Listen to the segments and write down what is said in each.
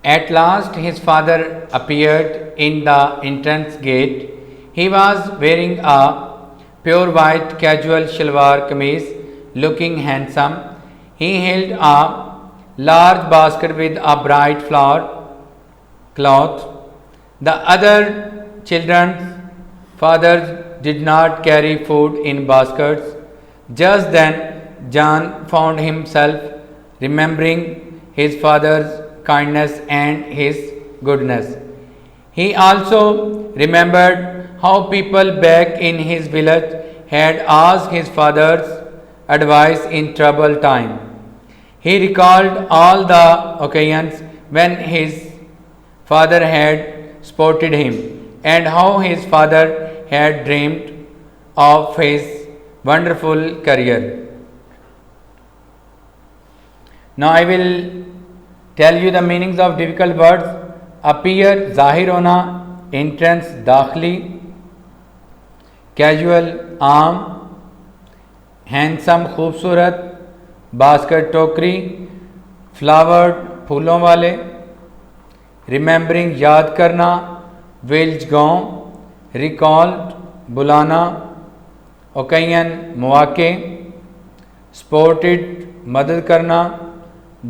At last his father appeared in the entrance gate. He was wearing a pure white casual shalwar kameez, looking handsome. He held a large basket with a bright flower cloth. The other children's fathers did not carry food in baskets. Just then, John found himself remembering his father's kindness and his goodness. He also remembered how people back in his village had asked his father's advice in trouble time. He recalled all the occasions when his father had spotted him and how his father had dreamed of his wonderful career. Now I will tell you the meanings of difficult words. Appear ज़ाहिर होना, entrance दाखिली, casual आम, handsome खूबसूरत, basket टोकरी, flowered फूलों वाले, remembering याद करना, village गाँव, recalled बुलाना, occasion मौके, spotted मदद करना,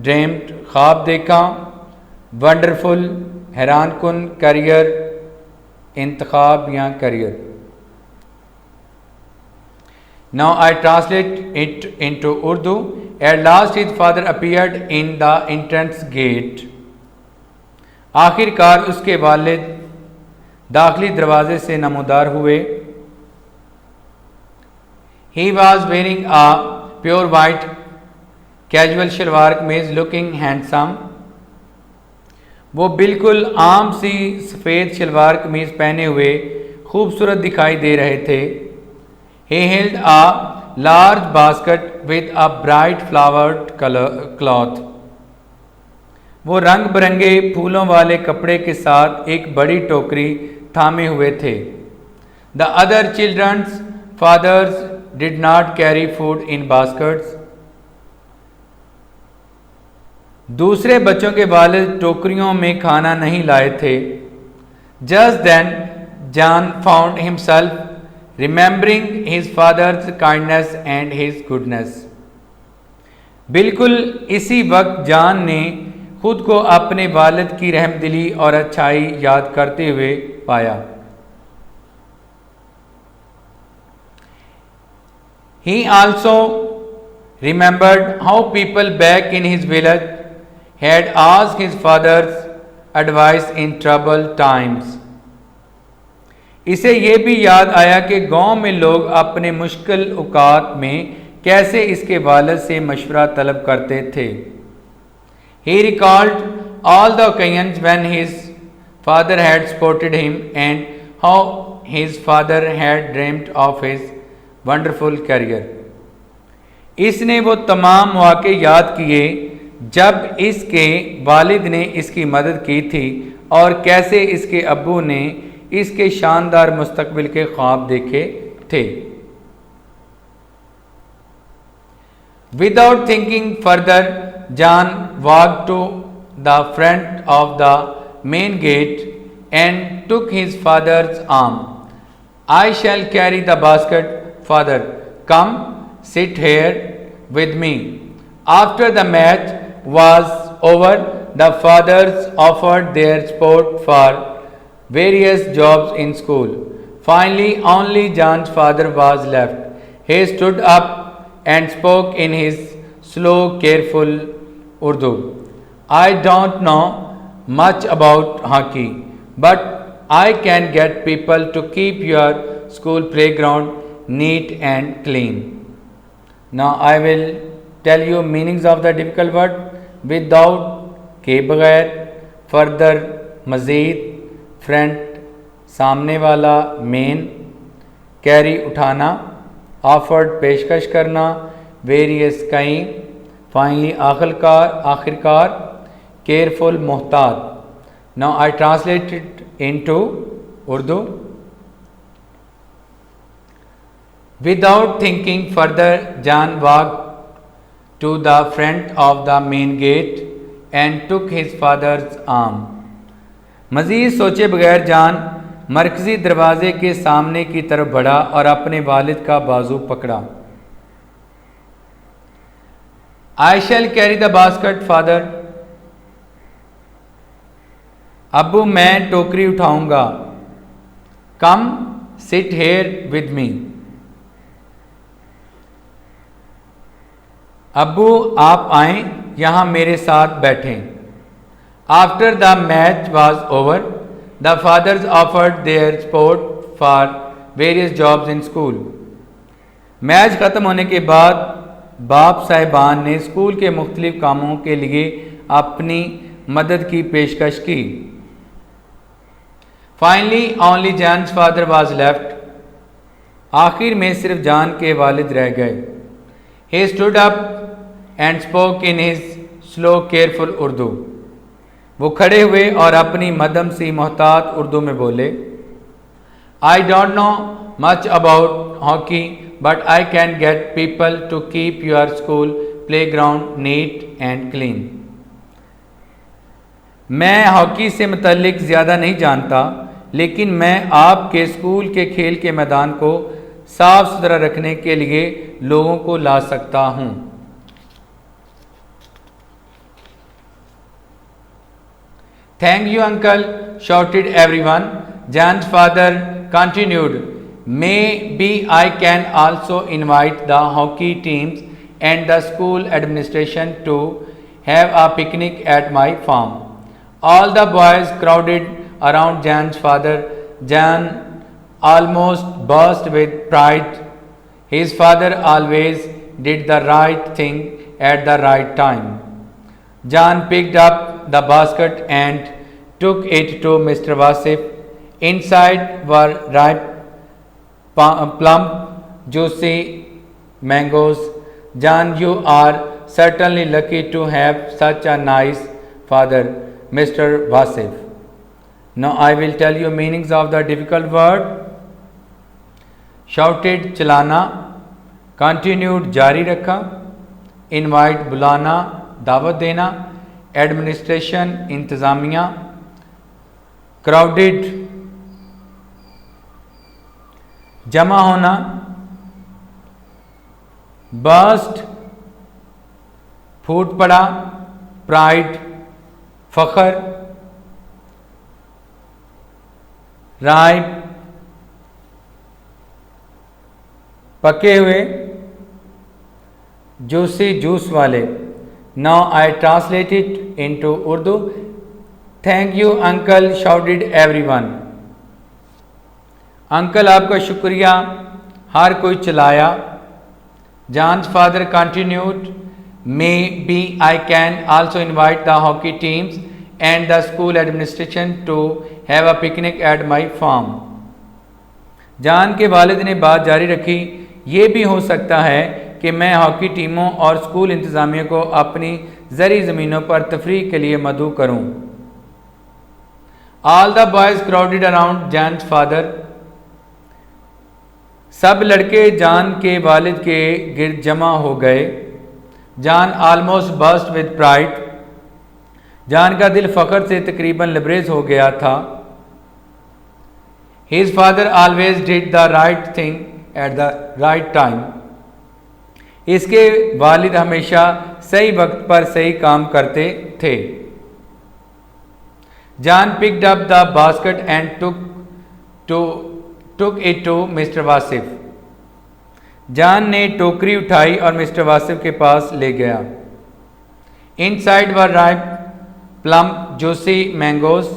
ड्रीम्ड ख्वाब देखा, वंडरफुल हैरान कुन, करियर इंतखाब या career. Now I translate it into Urdu. At last his father appeared in the entrance gate. आखिरकार उसके वालिद दाखिली दरवाजे से नमूदार हुए. He was wearing a pure white casual shalwar kameez, looking handsome. वो बिल्कुल आम सी सफ़ेद शलवार कमीज पहने हुए खूबसूरत दिखाई दे रहे थे. He held a large basket with a bright flowered cloth. वो रंग बिरंगे फूलों वाले कपड़े के साथ एक बड़ी टोकरी थामे हुए थे. The other children's fathers did not carry food in baskets. दूसरे बच्चों के वालिद टोकरियों में खाना नहीं लाए थे. Just then John found himself remembering his father's kindness and his goodness. बिल्कुल इसी वक्त जॉन ने खुद को अपने वालिद की रहमदिली और अच्छाई याद करते हुए पाया. ही also remembered how people back in his village had asked his father's advice in troubled times. इसे ये भी याद आया कि गांव में लोग अपने मुश्किल औकात में कैसे इसके वालिद से मशवरा तलब करते थे. He recalled all the occasions when his father had spotted him and how his father had dreamt of his wonderful career. इसने वो तमाम मौके याद किए जब इसके वालिद ने इसकी मदद की थी और कैसे इसके अब्बू ने इसके शानदार मुस्तकबिल के ख्वाब देखे थे. Without thinking further John walked to the front of the main gate and took his father's arm. I shall carry the basket father, come sit here with me. After the match was over, the fathers offered their support for various jobs in school. Finally, only John's father was left. He stood up and spoke in his slow, careful Urdu. I don't know much about hockey, but I can get people to keep your school playground neat and clean. Now I will tell you meanings of the difficult word. Without के बगैर, further मज़ीद, front सामने वाला, main carry उठाना, offered पेशकश करना, various कई, finally आखिरकार, केयरफुल मोहतात. Now I translate it into Urdu. Without thinking further John walk to the front of the main gate and took his father's arm. मज़ीद सोचे बगैर जान मरकज़ी दरवाज़े के सामने की तरफ बढ़ा और अपने वालिद का बाजू पकड़ा। I shall carry the basket, father. अब्बू मैं टोकरी उठाऊंगा। Come sit here with me. अब्बू आप आएं यहाँ मेरे साथ बैठें। After the match was over, the fathers offered their support for various jobs in school. Match ख़त्म होने के बाद बाप साहिबान ने स्कूल के मुख्तलिफ कामों के लिए अपनी मदद की पेशकश की। Finally, only Jan's father was left. आखिर में सिर्फ जान के वालिद रह गए। He stood up and spoke in his slow, careful Urdu. वो खड़े हुए और अपनी मध्यम सी मोहतात उर्दू में बोले। I don't know much about hockey, but I can get people to keep your school playground neat and clean. मैं हॉकी से मुतल्लिक ज़्यादा नहीं जानता, लेकिन मैं आपके स्कूल के खेल के मैदान को साफ सुथरा रखने के लिए लोगों को ला सकता हूँ। Thank you, uncle, shouted everyone. Jan's father continued, maybe I can also invite the hockey teams and the school administration to have a picnic at my farm. All the boys crowded around Jan's father. Jan almost burst with pride. His father always did the right thing at the right time. Jan picked up the basket and took it to Mr. Wasif. Inside were ripe plump, juicy mangoes. Jan, you are certainly lucky to have such a nice father, Mr. Wasif. Now I will tell you meanings of the difficult word. Shouted चलाना, continued जारी रखा, invite बुलाना दावत देना, administration इंतज़ामिया, crowded जमा होना, burst फूट पड़ा, pride फखर, ripe पके हुए, जूसी जूस वाले। Now I translate it into Urdu. Thank you, uncle, shouted everyone. Uncle आपका शुक्रिया, हर कोई चिल्लाया। Jan's father continued, maybe I can also invite the hockey teams and the school administration to have a picnic at my farm. जान के वालिद ने बात जारी रखी, ये भी हो सकता है कि मैं हॉकी टीमों और स्कूल इंतज़ामिया को अपनी ज़री ज़मीनों पर तफरीह के लिए मदऊ करूं। All the boys crowded around Jan's father. सब लड़के जान के वालिद के गिर्द जमा हो गए। जान almost burst with pride. जान का दिल फ़ख्र से तकरीबन लबरेज हो गया था। His father always did the right thing at the right time. इसके वालिद हमेशा सही वक्त पर सही काम करते थे। Jan picked up the basket and took it to Mr. Wasif. जान ने टोकरी उठाई और मिस्टर वासिफ के पास ले गया। Inside were ripe plump juicy mangoes.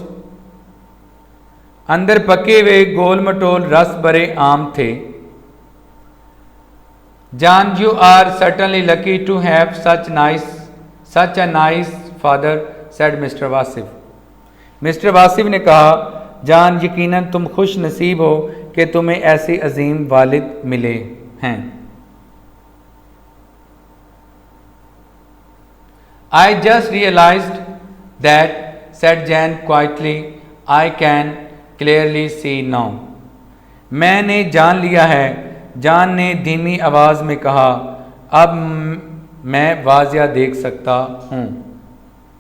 अंदर पके हुए गोल मटोल रस भरे आम थे। Jan, you are certainly lucky to have such a nice father, said Mr. Wasif. Mister Wasif ने कहा, जान यकीनन तुम खुश नसीब हो कि तुम्हें ऐसे अजीम वालिद मिले हैं। I just realized that, said Jan quietly. I can clearly see now. मैंने जान लिया है, जान ने धीमी आवाज में कहा, अब मैं वाज़िया देख सकता हूँ।